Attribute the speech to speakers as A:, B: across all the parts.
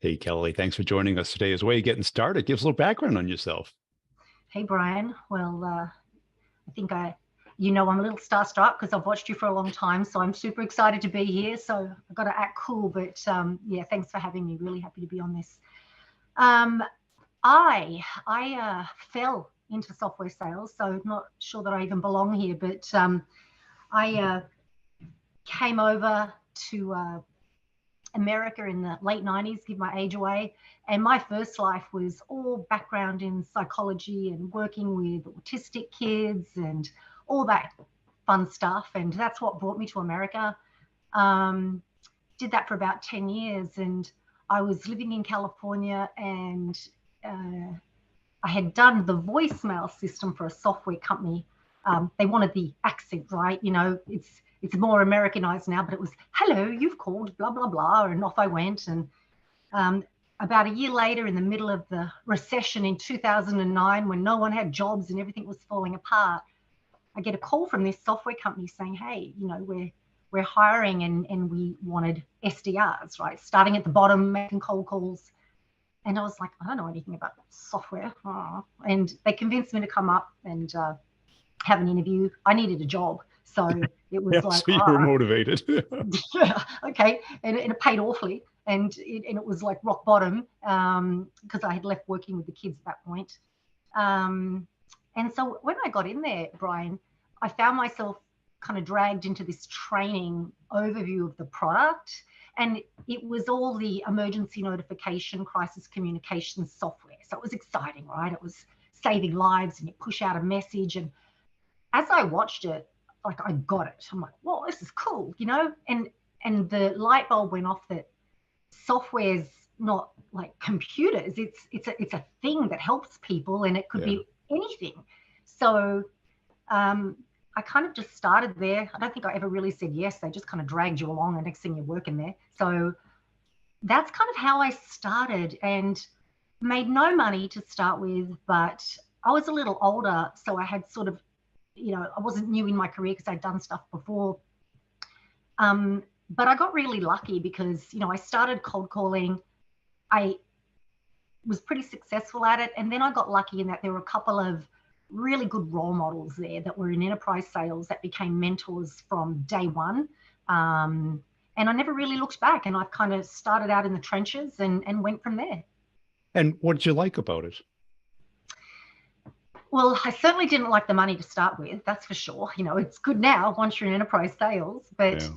A: Hey, Kelly, thanks for joining us today. As a way of getting started, give us a little background on yourself.
B: Hey, Brian. Well, I think I'm a little starstruck because I've watched you for a long time. So I'm super excited to be here. So I've got to act cool. But yeah, thanks for having me. Really happy to be on this. Um, I fell into software sales. So not sure that I even belong here. But I came over to America in the late 90s, give my age away. And my first life was all background in psychology and working with autistic kids and all that fun stuff. And that's what brought me to America. Um, did that for about 10 years. And I was living in California and uh, I had done the voicemail system for a software company. They wanted the accent, right? It's more Americanized now, but it was, hello, you've called, blah, blah, blah. And off I went. And um, about a year later, in the middle of the recession in 2009, when no one had jobs and everything was falling apart, I get a call from this software company saying, hey, we're hiring and we wanted SDRs, right? Starting at the bottom, making cold calls. And I was like, I don't know anything about software. Oh. And they convinced me to come up and have an interview. I needed a job. So it was
A: Yeah,
B: like,
A: so you were motivated.
B: yeah, okay. And it paid awfully. And it was like rock bottom because I had left working with the kids at that point. And so when I got in there, Brian, I found myself kind of dragged into this training overview of the product. And it was all the emergency notification, crisis communication software. So it was exciting, right? It was saving lives and you push out a message. And as I watched it, like I got it. I'm like, whoa, this is cool, And the light bulb went off that software's not like computers. It's a thing that helps people, and it could
A: Yeah.
B: be anything. So I kind of just started there. I don't think I ever really said yes. They just kind of dragged you along, and next thing you're working there. So that's kind of how I started, and made no money to start with, but I was a little older, so I had sort of, I wasn't new in my career because I'd done stuff before. But I got really lucky because, I started cold calling. I was pretty successful at it. And then I got lucky in that there were a couple of really good role models there that were in enterprise sales that became mentors from day one. And I never really looked back, and I've kind of started out in the trenches and went from there.
A: And what did you like about it?
B: Well, I certainly didn't like the money to start with, that's for sure. It's good now once you're in enterprise sales, but
A: Yeah.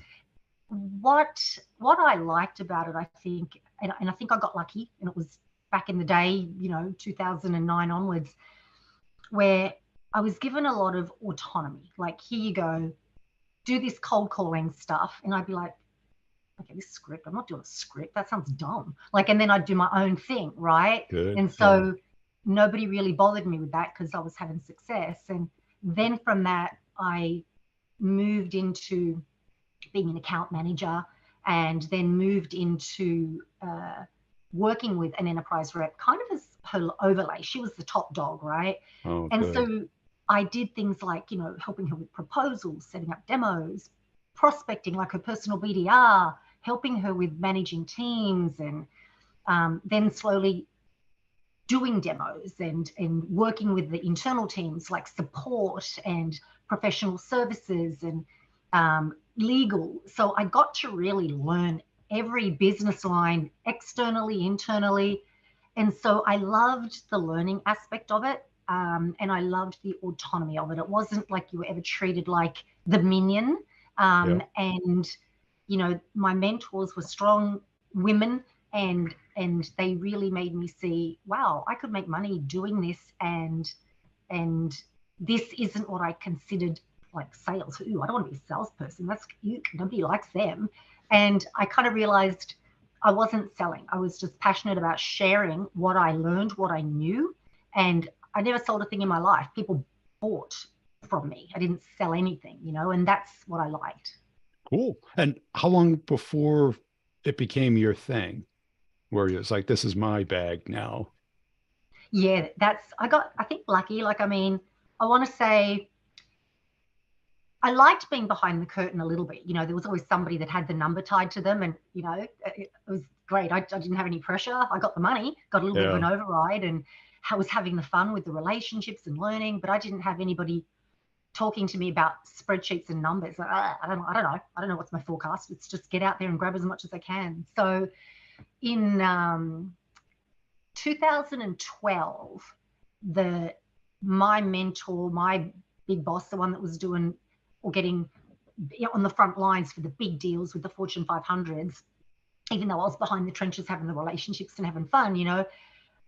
B: what I liked about it, I think, and I think I got lucky, and it was back in the day, 2009 onwards, where I was given a lot of autonomy. Like, here you go, do this cold calling stuff. And I'd be like, okay, this script, I'm not doing a script. That sounds dumb. Like, and then I'd do my own thing, right?
A: Good.
B: And
A: Yeah.
B: so nobody really bothered me with that because I was having success. And then from that, I moved into being an account manager, and then moved into working with an enterprise rep, kind of as her overlay. She was the top dog, right?
A: Oh,
B: And
A: good.
B: so I did things like, helping her with proposals, setting up demos, prospecting, like her personal BDR, helping her with managing teams, and then slowly doing demos and working with the internal teams like support and professional services and legal. So I got to really learn every business line externally, internally. And so I loved the learning aspect of it. And I loved the autonomy of it. It wasn't like you were ever treated like the minion.
A: Yeah.
B: And, my mentors were strong women, and they really made me see, wow, I could make money doing this. And this isn't what I considered like sales. Ooh, I don't want to be a salesperson. That's cute. Nobody likes them. And I kind of realized I wasn't selling. I was just passionate about sharing what I learned, what I knew. And I never sold a thing in my life. People bought from me. I didn't sell anything, and that's what I liked.
A: Cool. And how long before it became your thing, where it's like, this is my bag now?
B: Yeah, I got, I think, lucky. Like, I mean, I want to say I liked being behind the curtain a little bit. There was always somebody that had the number tied to them, and it was great. I didn't have any pressure. I got the money, got a little bit of
A: Yeah.
B: an override, and I was having the fun with the relationships and learning, but I didn't have anybody talking to me about spreadsheets and numbers. Like, I don't know what's my forecast. It's just get out there and grab as much as I can. So in 2012, my mentor, my big boss, the one that was doing or getting on the front lines for the big deals with the Fortune 500s, even though I was behind the trenches having the relationships and having fun,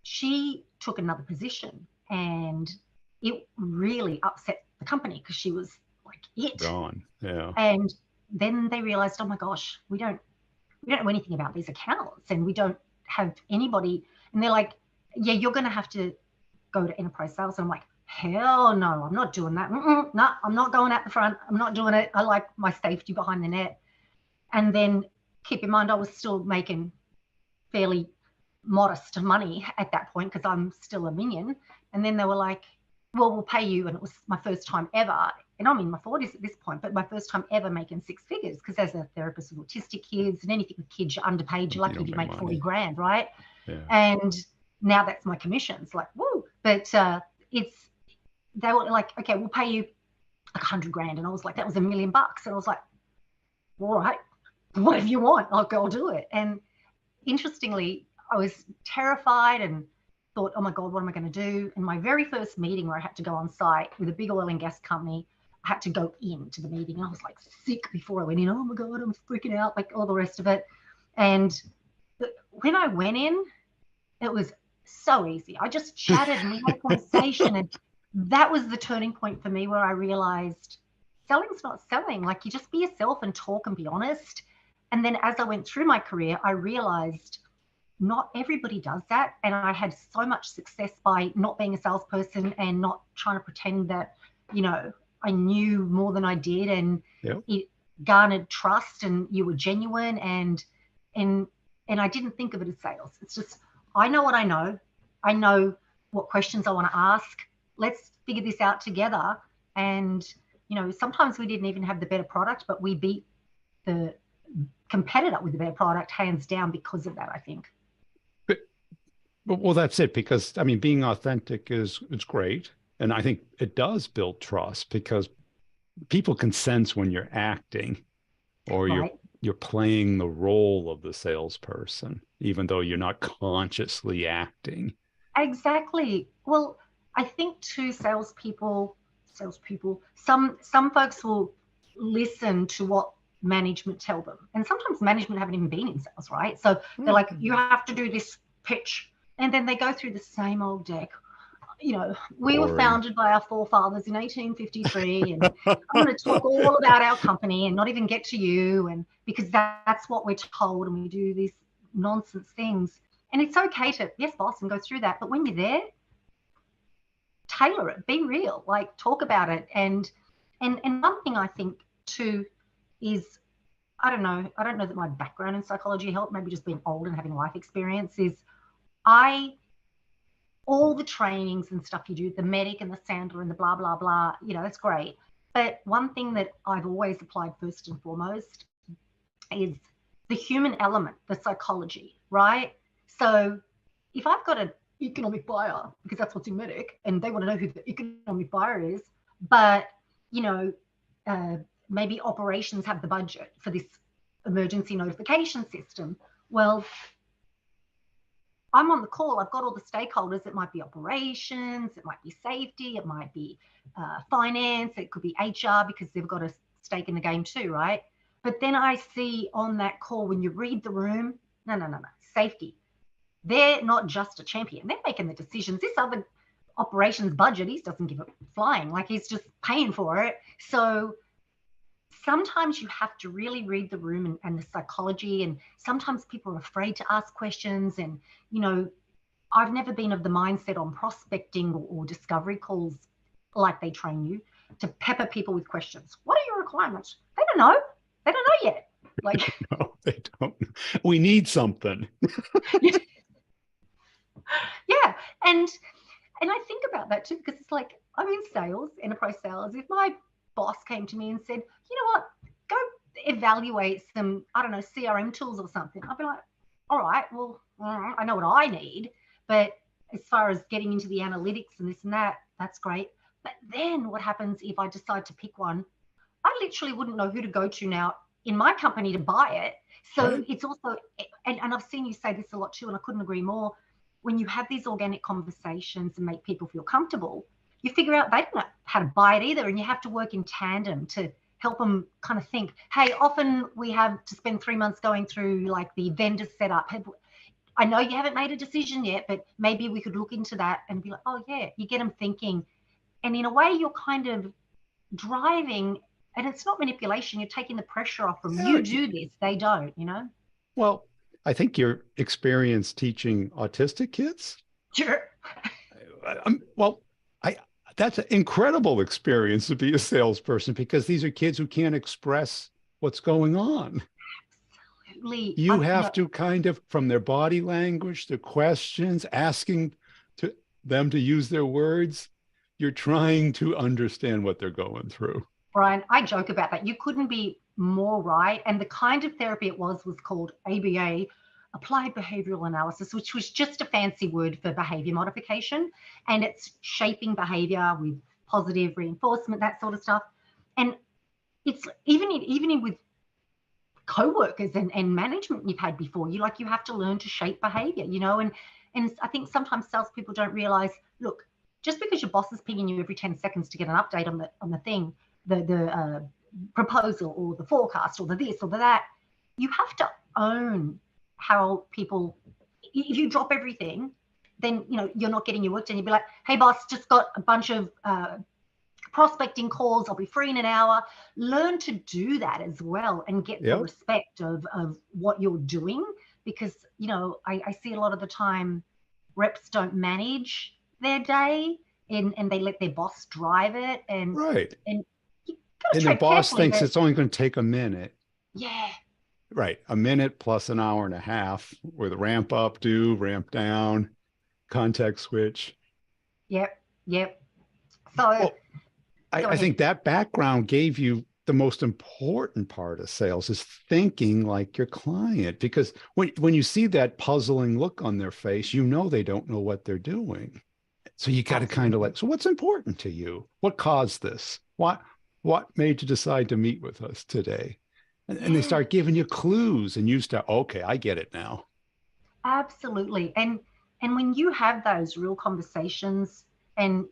B: she took another position, and it really upset the company because she was like it.
A: Gone. Yeah.
B: And then they realized, oh my gosh, we don't know anything about these accounts, and we don't have anybody. And they're like, yeah, you're going to have to go to enterprise sales. And I'm like, hell no, I'm not doing that. No, I'm not going out the front. I'm not doing it. I like my safety behind the net. And then keep in mind, I was still making fairly modest money at that point because I'm still a minion. And then they were like, well, we'll pay you. And it was my first time ever. And I'm in my 40s at this point, but my first time ever making six figures, because as a therapist with autistic kids and anything with kids, you're underpaid. You're lucky if you make 40 grand, right?
A: Yeah.
B: And now that's my commissions. Like, woo. But they were like, okay, we'll pay you like 100 grand. And I was like, that was $1 million. And I was like, all right, whatever you want, I'll do it. And interestingly, I was terrified and thought, oh my God, what am I going to do? And my very first meeting where I had to go on site with a big oil and gas company, I had to go into the meeting. And I was like sick before I went in. Oh my God, I'm freaking out, like all the rest of it. And when I went in, it was so easy. I just chatted and we had a conversation. And that was the turning point for me where I realized selling's not selling. Like, you just be yourself and talk and be honest. And then as I went through my career, I realized not everybody does that. And I had so much success by not being a salesperson and not trying to pretend that, I knew more than I did. And
A: Yep.
B: it garnered trust and you were genuine. And I didn't think of it as sales. It's just, I know what I know. I know what questions I want to ask. Let's figure this out together. And, sometimes we didn't even have the better product, but we beat the competitor with the better product hands down because of that, I think.
A: Well, that's it. Because I mean, being authentic is great, and I think it does build trust because people can sense when you're acting or
B: Right.
A: you're playing the role of the salesperson, even though you're not consciously acting.
B: Exactly. Well, I think too, salespeople, some folks will listen to what management tell them. And sometimes management haven't even been in sales, right? So they're like, you have to do this pitch. And then they go through the same old deck. We were
A: Boring.
B: founded by our forefathers in 1853, and I'm going to talk all about our company and not even get to you. And because that's what we're told, and we do these nonsense things. And it's okay to, yes, boss, and go through that. But when you're there, tailor it, be real, like talk about it. And one thing I think too is, I don't know that my background in psychology helped, maybe just being old and having life experience, is all the trainings and stuff you do, the medic and the Sandler and the blah, blah, blah, that's great. But one thing that I've always applied first and foremost is the human element, the psychology, right? So if I've got an economic buyer, because that's what's in medic, and they want to know who the economic buyer is, but, maybe operations have the budget for this emergency notification system. Well, I'm on the call. I've got all the stakeholders. It might be operations, it might be safety, it might be finance, it could be HR, because they've got a stake in the game too, right? But then I see on that call, when you read the room, no, safety. They're not just a champion. They're making the decisions. This other operations budget, he doesn't give a flying. Like, he's just paying for it. So sometimes you have to really read the room and the psychology. And sometimes people are afraid to ask questions. And, I've never been of the mindset on prospecting or discovery calls, like they train you, to pepper people with questions. What are your requirements? They don't know. They don't know yet. Like,
A: No, they don't. We need something.
B: yeah. And I think about that too, because it's like, I'm in sales, enterprise sales. If my boss came to me and said, you know what, go evaluate some, I don't know, CRM tools or something, I'd be like, all right, well, I know what I need, but as far as getting into the analytics and this and that, that's great. But then what happens if I decide to pick one? I literally wouldn't know who to go to now in my company to buy it. So
A: Right.
B: it's also, and I've seen you say this a lot too, and I couldn't agree more. When you have these organic conversations and make people feel comfortable, you figure out they don't know how to buy it either. And you have to work in tandem to help them kind of think, hey, often we have to spend 3 months going through like the vendor setup. I know you haven't made a decision yet, but maybe we could look into that and be like, oh, yeah, you get them thinking. And in a way, you're kind of driving, and it's not manipulation, you're taking the pressure off them.
A: Yeah.
B: You do this, they don't, you know.
A: Well, I think your experience teaching autistic kids.
B: Sure.
A: Well, I that's an incredible experience to be a salesperson because these are kids who can't express what's going on.
B: Absolutely.
A: You
B: You
A: have
B: know,
A: to kind of, from their body language, their questions, asking to them to use their words, you're trying to understand what they're going through.
B: Brian, I joke about that. You couldn't be more right. And the kind of therapy it was called ABA, applied behavioral analysis, which was just a fancy word for behavior modification. And it's shaping behavior with positive reinforcement, that sort of stuff. And it's even with co-workers and management you've had before, you have to learn to shape behavior, and I think sometimes salespeople don't realize, look, just because your boss is pinging you every 10 seconds to get an update on the thing, the proposal or the forecast or the this or the that, you have to own how people, if you drop everything, then you're not getting your work done. You'd be like, hey boss, just got a bunch of prospecting calls, I'll be free in an hour. Learn to do that as well and get the
A: Yep.
B: respect of what you're doing, because I see a lot of the time reps don't manage their day, and they let their boss drive it,
A: Right.
B: and you gotta
A: And their
B: tread
A: boss
B: carefully,
A: thinks
B: but
A: it's only going to take a minute.
B: yeah,
A: Right. A minute plus an hour and a half with ramp up, do, ramp down, context switch.
B: yep, yep. So
A: Well,
B: go
A: I
B: ahead.
A: think that background gave you the most important part of sales is thinking like your client. Because when you see that puzzling look on their face, you know they don't know what they're doing. So you got to kind of
B: Absolutely.
A: like, so what's important to you? What caused this? What made you decide to meet with us today? And they
B: Yeah,
A: start giving you clues and you start, okay, I get it now.
B: absolutely. And when you have those real conversations, and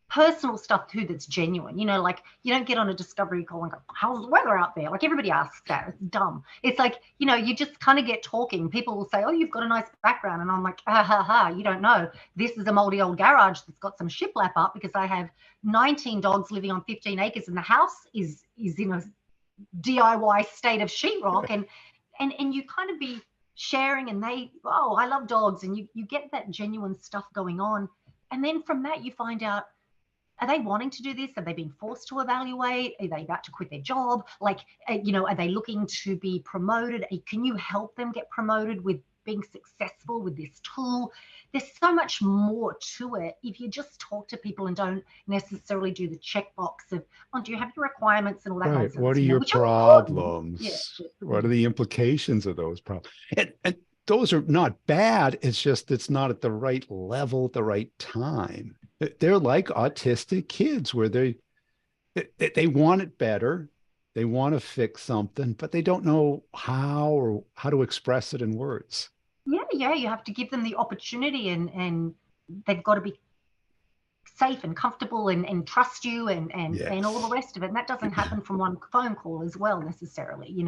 B: personal stuff too that's genuine. Like, you don't get on a discovery call and go, how's the weather out there? Like, everybody asks that. It's dumb. It's like, you just kind of get talking. People will say, oh, you've got a nice background. And I'm like, ha ha ha, you don't know. This is a moldy old garage that's got some shiplap up because I have 19 dogs living on 15 acres and the house is in a DIY state of sheetrock. And you kind of be sharing, and they, oh, I love dogs. And you get that genuine stuff going on. And then from that, you find out, are they wanting to do this? Have they been forced to evaluate? Are they about to quit their job? Like, are they looking to be promoted? Can you help them get promoted with being successful with this tool? There's so much more to it if you just talk to people and don't necessarily do the checkbox of, oh, do you have your requirements and all that
A: Right. What
B: nonsense,
A: are your
B: which are important. Yeah.
A: problems? What are the implications of those problems? And those are not bad. It's just it's not at the right level at the right time. They're like autistic kids where they want it better. They want to fix something, but they don't know how or how to express it in words.
B: Yeah, yeah, you have to give them the opportunity, and they've got to be safe and comfortable, and trust you, and all the
A: Yes.
B: rest of it. And that doesn't happen from one phone call as well necessarily,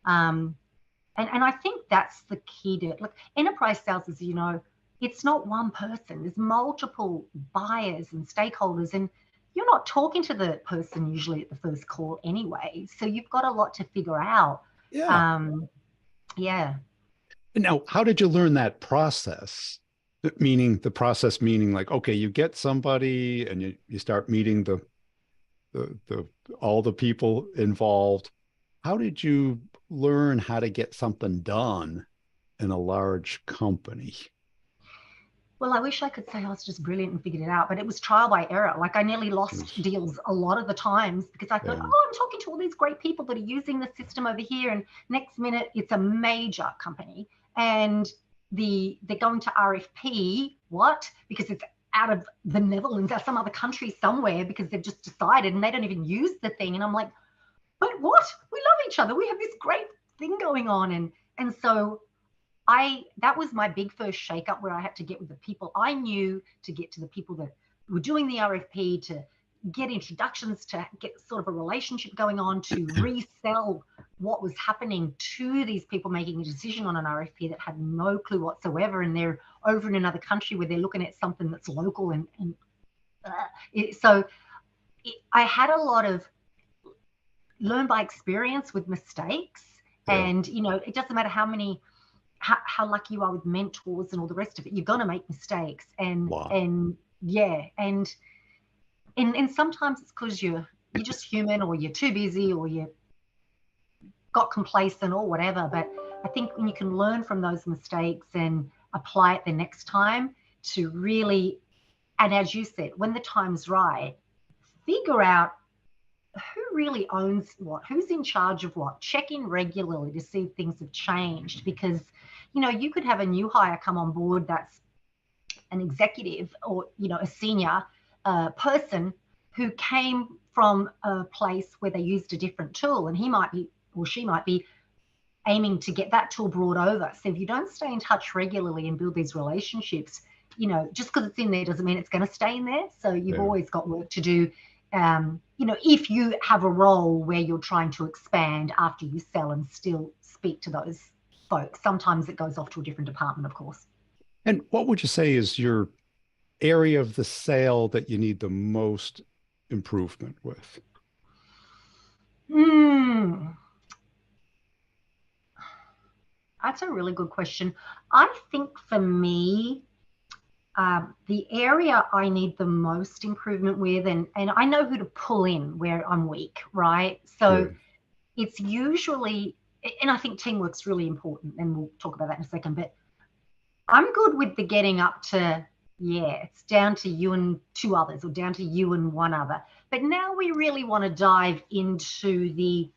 B: um and I think that's the key to, like, enterprise sales is, it's not one person. There's multiple buyers and stakeholders, and you're not talking to the person usually at the first call anyway. So you've got a lot to figure out.
A: Yeah.
B: Um, yeah.
A: Now, how did you learn that process? Meaning the process, meaning like, okay, you get somebody and you start meeting the all the people involved. How did you learn how to get something done in a large company?
B: Well, I wish I could say I was just brilliant and figured it out, but it was trial by error. Like I nearly lost
A: Yes.
B: deals a lot of the times because I thought,
A: Yeah.
B: oh, I'm talking to all these great people that are using the system over here, and next minute it's a major company and they're going to RFP. What? Because it's out of the Netherlands or some other country somewhere because they've just decided and they don't even use the thing. And I'm like, but what? We love each other. We have this great thing going on, and so that was my big first shakeup where I had to get with the people I knew, to get to the people that were doing the RFP, to get introductions, to get sort of a relationship going on, to resell what was happening to these people making a decision on an RFP that had no clue whatsoever, and they're over in another country where they're looking at something that's local, so I had a lot of learn by experience with mistakes,
A: Yeah.
B: and it doesn't matter how lucky you are with mentors and all the rest of it, you're going to make mistakes,
A: Wow.
B: and yeah, and sometimes it's because you're just human, or you're too busy, or you got complacent or whatever. But I think when you can learn from those mistakes and apply it the next time to really, and as you said, when the time's right, figure out who really owns what, who's in charge of what, check in regularly to see if things have changed, because you could have a new hire come on board that's an executive, or a senior person who came from a place where they used a different tool, and he might be, or she might be, aiming to get that tool brought over. So if you don't stay in touch regularly and build these relationships, just because it's in there doesn't mean it's going to stay in there. So you've
A: Yeah.
B: always got work to do. If you have a role where you're trying to expand after you sell and still speak to those folks, sometimes it goes off to a different department, of course.
A: And what would you say is your area of the sale that you need the most improvement with?
B: Hmm. That's a really good question. I think for me, the area I need the most improvement with, and I know who to pull in where I'm weak, right? So
A: Good.
B: it's usually, and I think teamwork's really important, and we'll talk about that in a second, but I'm good with the getting up to, yeah, it's down to you and two others, or down to you and one other. But now we really want to dive into the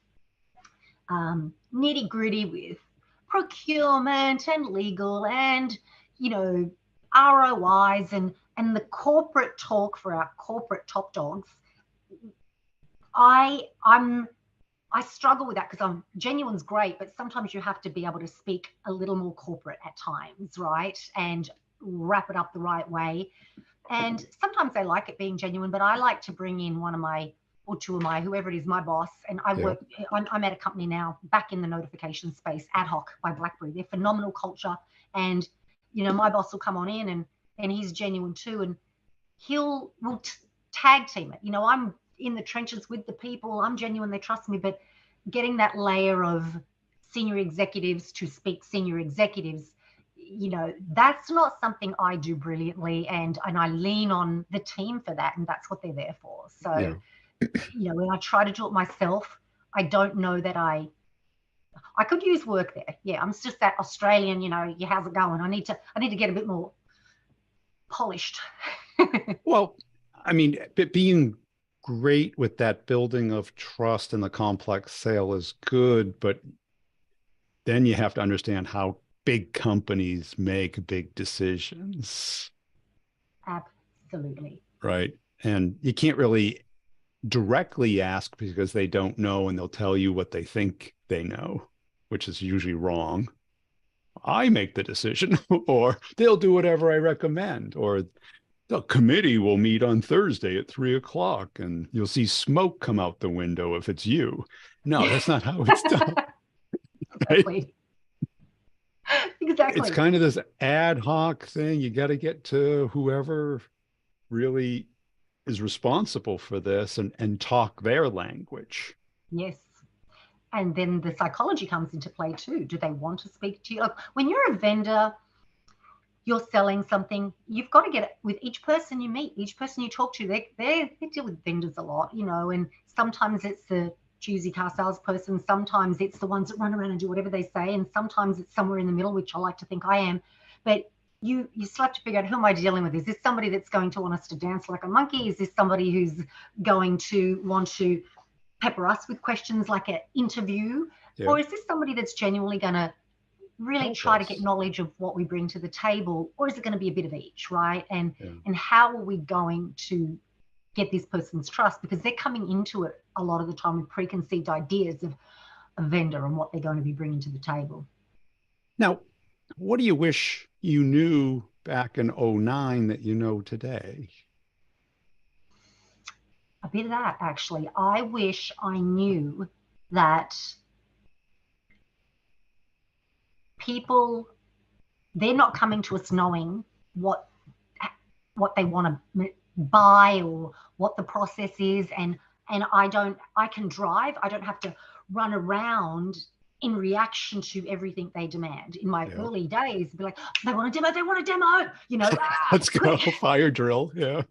B: nitty gritty with procurement and legal and, ROIs and the corporate talk for our corporate top dogs. I'm I struggle with that because genuine's great, but sometimes you have to be able to speak a little more corporate at times, right? And wrap it up the right way. And sometimes I like it being genuine, but I like to bring in one of my, or two of my, whoever it is, my boss. And
A: Yeah.
B: I'm at a company now back in the notification space, Ad Hoc by BlackBerry. They're phenomenal culture. And, my boss will come on in, and he's genuine too. And we'll tag team it. I'm in the trenches with the people. I'm genuine. They trust me. But getting that layer of senior executives to speak senior executives, that's not something I do brilliantly, and I lean on the team for that, and that's what they're there for. So,
A: Yeah.
B: when I try to do it myself, I don't know that I could use work there. Yeah, I'm just that Australian, how's it going? I need to get a bit more polished.
A: Well, I mean, being great with that building of trust and the complex sale is good, but then you have to understand how big companies make big decisions,
B: Absolutely.
A: right? And you can't really directly ask because they don't know and they'll tell you what they think they know, which is usually wrong. I make the decision, or they'll do whatever I recommend, or the committee will meet on Thursday at 3 o'clock and you'll see smoke come out the window if it's you. No, that's not how it's done. Right?
B: Exactly.
A: It's
B: Exactly.
A: kind of this ad hoc thing. You got to get to whoever really is responsible for this and talk their language.
B: Yes. And then the psychology comes into play too. Do they want to speak to you? Like when you're a vendor, you're selling something, you've got to get it with each person you meet, each person you talk to. They deal with vendors a lot, and sometimes it's the choosy car salesperson, sometimes it's the ones that run around and do whatever they say, and sometimes it's somewhere in the middle, which I like to think I am. But you still have to figure out, who am I dealing with? Is this somebody that's going to want us to dance like a monkey? Is this somebody who's going to want to pepper us with questions like an interview?
A: Yeah.
B: Or is this somebody that's genuinely going to really
A: Help
B: try to get
A: us.
B: knowledge of what we bring to the table? Or is it going to be a bit of each, right?
A: Yeah.
B: And how are we going to get this person's trust? Because they're coming into it a lot of the time with preconceived ideas of a vendor and what they're going to be bringing to the table.
A: Now, what do you wish you knew back in '09 that you know today?
B: A bit of that, actually. I wish I knew that people, they're not coming to us knowing what they want to buy or what the process is. And I can drive. I don't have to run around in reaction to everything they demand. In my
A: Yeah.
B: early days, be like, they want a demo, they want a demo, you know,
A: Let's go. Fire drill. Yeah.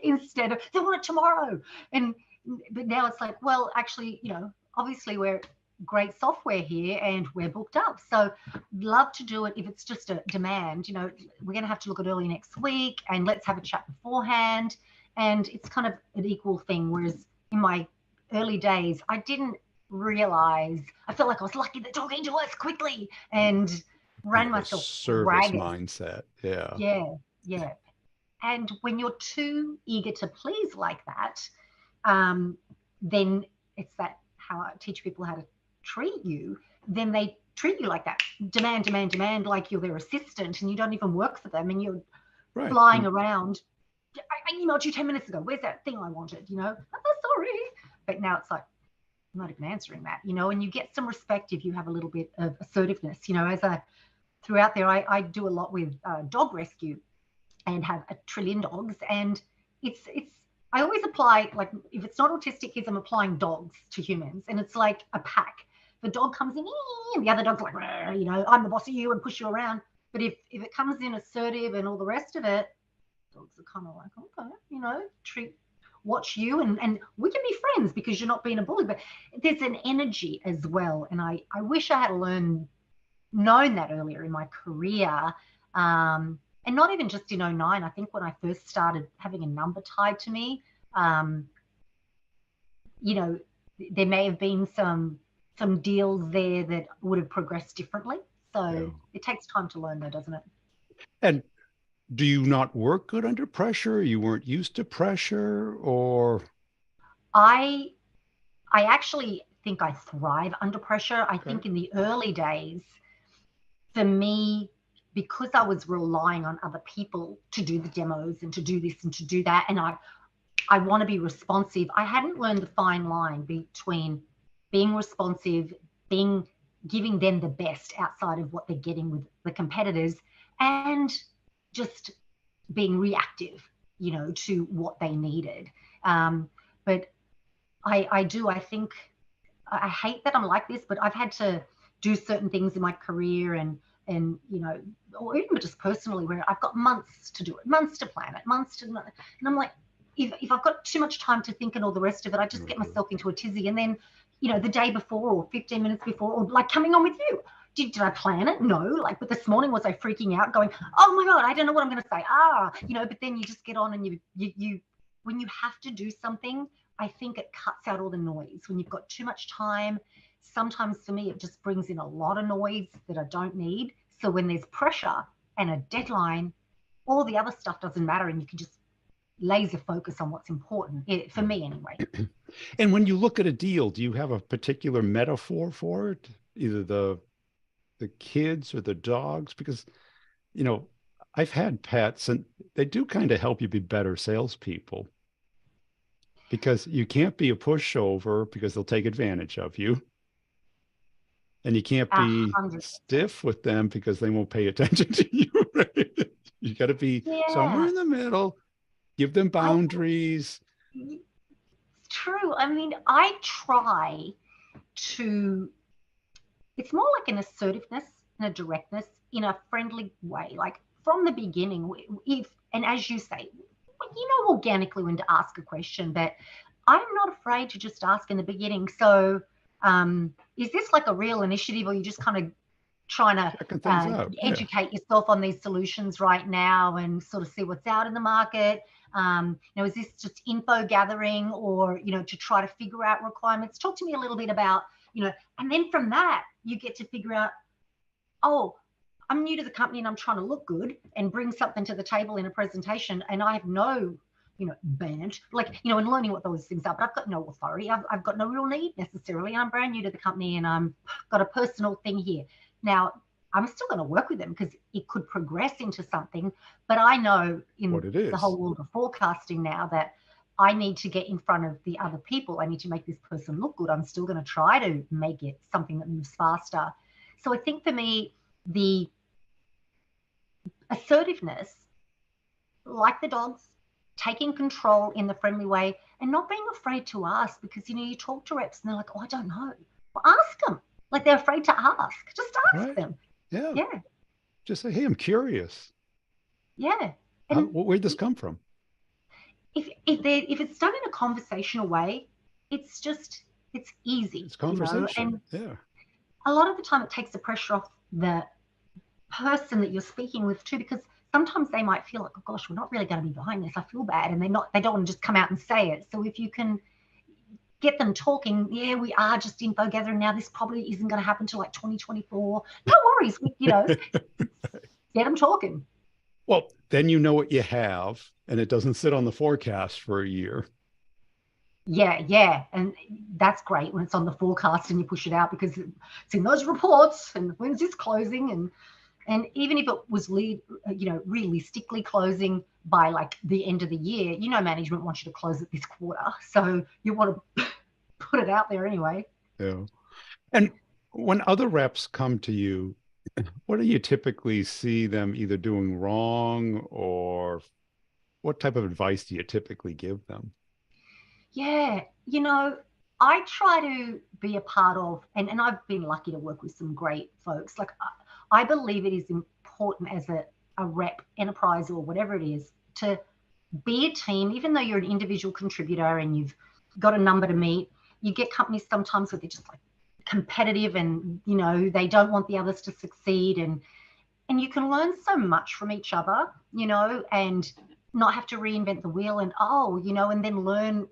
B: instead of they want it tomorrow. And but now it's like, well, actually, you know, obviously we're great software here and we're booked up. So love to do it. If it's just a demand, you know, we're going to have to look at early next week and let's have a chat beforehand. And it's kind of an equal thing. Whereas in my early days, I didn't realize, I felt like I was lucky they're talking to us quickly and
A: Kind
B: ran
A: of a
B: myself
A: service
B: ragged.
A: mindset. Yeah.
B: Yeah, yeah. And when you're too eager to please like that, then it's that how I teach people how to treat you. Then they treat you like that. Demand, demand, demand, like you're their assistant and you don't even work for them and you're
A: Right.
B: flying around. I emailed you 10 minutes ago. Where's that thing I wanted? You know, oh, sorry. But now it's like, I'm not even answering that, you know, and you get some respect if you have a little bit of assertiveness. You know, as a throughout there, I do a lot with dog rescue and have a trillion dogs. And it's I always apply, like, if it's not autistic kids, I'm applying dogs to humans. And it's like a pack. The dog comes in, and the other dog's like, you know, I'm the boss of you and push you around. But if it comes in assertive and all the rest of it, dogs are kind of like, okay, you know, watch you, and we can be friends because you're not being a bully. But there's an energy as well. And I wish I had known that earlier in my career. And not even just in '09. I think when I first started having a number tied to me, um, you know, there may have been some deals there that would have progressed differently.
A: Yeah.
B: So it takes time to learn though, doesn't it?
A: And do you not work good under pressure? You weren't used to pressure, or
B: I I actually think I thrive under pressure. I
A: okay.
B: think in the early days, for me, because I was relying on other people to do the demos and to do this and to do that, and I want to be responsive. I hadn't learned the fine line between being responsive, being giving them the best outside of what they're getting with the competitors, and just being reactive, you know, to what they needed. But I think I hate that I'm like this, but I've had to do certain things in my career and you know, or even just personally, where I've got months to do it, months to plan it, months to, and I'm like, if I've got too much time to think and all the rest of it, I just get myself into a tizzy. And then, you know, the day before or 15 minutes before, or like coming on with you, did I plan it? No. Like, but this morning was I freaking out, going, oh my god, I don't know what I'm going to say. You know. But then you just get on and you when you have to do something, I think it cuts out all the noise. When you've got too much time, sometimes for me, it just brings in a lot of noise that I don't need. So when there's pressure and a deadline, all the other stuff doesn't matter and you can just laser focus on what's important, for me anyway.
A: And when you look at a deal, do you have a particular metaphor for it? Either the kids or the dogs? Because, you know, I've had pets and they do kind of help you be better salespeople because you can't be a pushover because they'll take advantage of you. And you can't
B: A
A: be
B: hundred.
A: stiff with them because they won't pay attention to you. Right? You got to be somewhere
B: Yeah,
A: in the middle, give them
B: I
A: boundaries.
B: it's true. I mean, I try to, it's more like an assertiveness and a directness in a friendly way. Like from the beginning, if, and as you say, you know, organically when to ask a question, but I'm not afraid to just ask in the beginning. So, is this like a real initiative or you just kind of trying to
A: checking things out. Yeah.
B: educate yourself on these solutions right now and sort of see what's out in the market. Is this just info gathering, or, to try to figure out requirements? Talk to me a little bit about, and then from that, you get to figure out, oh, I'm new to the company and I'm trying to look good and bring something to the table in a presentation, and I have no, bench, and learning what those things are, but I've got no authority. I've got no real need necessarily. I'm brand new to the company and I'm got a personal thing here. Now, I'm still going to work with them because it could progress into something, but I know in
A: What it is.
B: the whole world of forecasting now that I need to get in front of the other people. I need to make this person look good. I'm still going to try to make it something that moves faster. So I think for me, the assertiveness, like the dogs, taking control in the friendly way and not being afraid to ask, because, you talk to reps and they're like, oh, I don't know. Well, ask them. Like, they're afraid to ask. Just ask them.
A: Yeah.
B: Yeah.
A: Just say, hey, I'm curious.
B: Yeah. And
A: where'd this come from?
B: If it's done in a conversational way, it's easy.
A: It's conversation.
B: And
A: yeah.
B: A lot of the time it takes the pressure off the person that you're speaking with too, because sometimes they might feel like, oh gosh, we're not really going to be buying this. I feel bad. And they don't want to just come out and say it. So if you can get them talking, yeah, we are just info gathering now. This probably isn't going to happen till like 2024. No worries. Get them talking.
A: Well, then you know what you have, and it doesn't sit on the forecast for a year.
B: Yeah. And that's great when it's on the forecast and you push it out, because it's in those reports and when's this closing, and even if it was realistically closing by like the end of the year, management wants you to close it this quarter. So you want to put it out there anyway.
A: Yeah. And when other reps come to you, what do you typically see them either doing wrong, or what type of advice do you typically give them?
B: Yeah, I try to be a part of, and I've been lucky to work with some great folks. Like, I believe it is important as a rep, enterprise, or whatever it is, to be a team, even though you're an individual contributor and you've got a number to meet. You get companies sometimes where they're just like competitive and, they don't want the others to succeed. And you can learn so much from each other, and not have to reinvent the wheel and then learn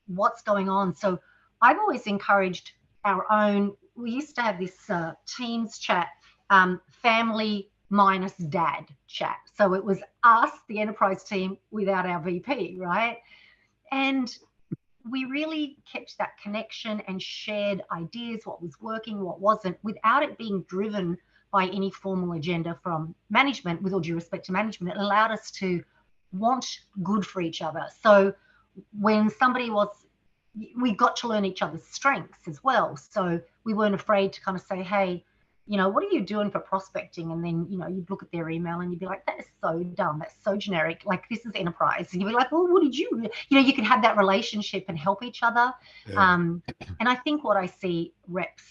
B: what's going on. So I've always encouraged our own, we used to have this Teams chat, family minus dad chat. So it was us, the enterprise team, without our VP, right? And we really kept that connection and shared ideas, what was working, what wasn't, without it being driven by any formal agenda from management. With all due respect to management, it allowed us to want good for each other. So when we got to learn each other's strengths as well. So we weren't afraid to kind of say, hey, what are you doing for prospecting? And then, you'd look at their email and you'd be like, that is so dumb. That's so generic. Like, this is enterprise. And you'd be like, well, what did you, you can have that relationship and help each other.
A: Yeah.
B: And I think what I see reps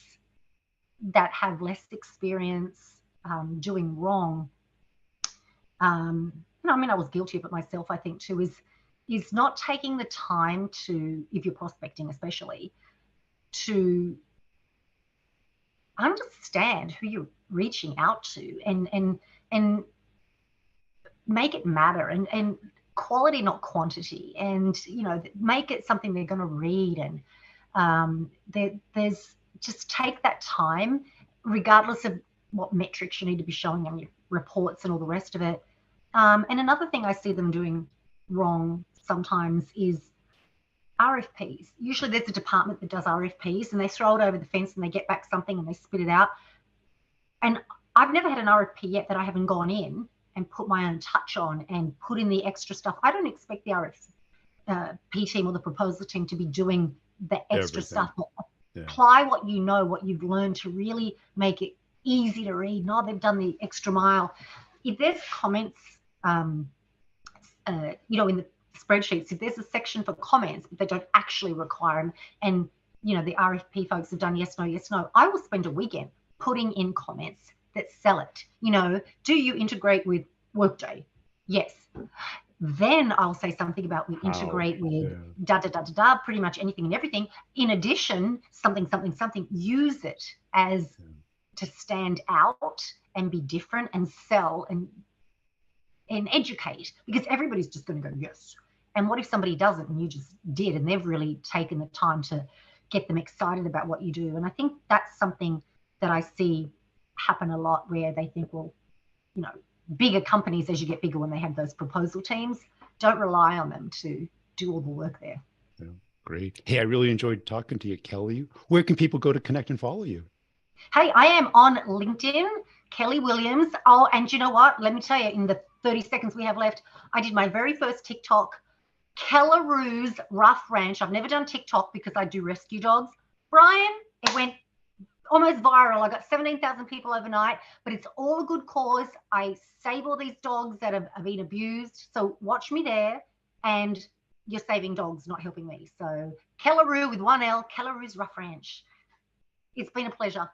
B: that have less experience doing wrong, I was guilty of it myself, I think too, is not taking the time to, if you're prospecting especially, to understand who you're reaching out to and make it matter, and quality, not quantity, and make it something they're going to read, and there's just take that time, regardless of what metrics you need to be showing on your reports and all the rest of it. And another thing I see them doing wrong sometimes is RFPs. Usually there's a department that does RFPs and they throw it over the fence and they get back something and they spit it out. And I've never had an RFP yet that I haven't gone in and put my own touch on and put in the extra stuff. I don't expect the RFP team or the proposal team to be doing the extra stuff. Yeah. Apply what what you've learned to really make it easy to read. No, they've done the extra mile. If there's comments, in the spreadsheets, if there's a section for comments, but they don't actually require them, and the RFP folks have done yes, no, I will spend a weekend putting in comments that sell it. Do you integrate with Workday? Yes. Then I'll say something about we integrate with pretty much anything and everything. In addition, something, use it as to stand out and be different and sell and educate, because everybody's just going to go, yes. And what if somebody doesn't and you just did, and they've really taken the time to get them excited about what you do? And I think that's something that I see happen a lot, where they think, well, you know, bigger companies, as you get bigger, when they have those proposal teams, don't rely on them to do all the work there.
A: Yeah, great. Hey, I really enjoyed talking to you, Kelly. Where can people go to connect and follow you?
B: Hey, I am on LinkedIn, Kelly Williams. Oh, and you know what? Let me tell you, in the 30 seconds we have left, I did my very first TikTok, Kellaroo's Rough Ranch. I've never done TikTok because I do rescue dogs. Brian, it went almost viral. I got 17,000 people overnight, but it's all a good cause. I save all these dogs that have been abused. So watch me there, and you're saving dogs, not helping me. So Kellaroo with one L, Kellaroo's Rough Ranch. It's been a pleasure.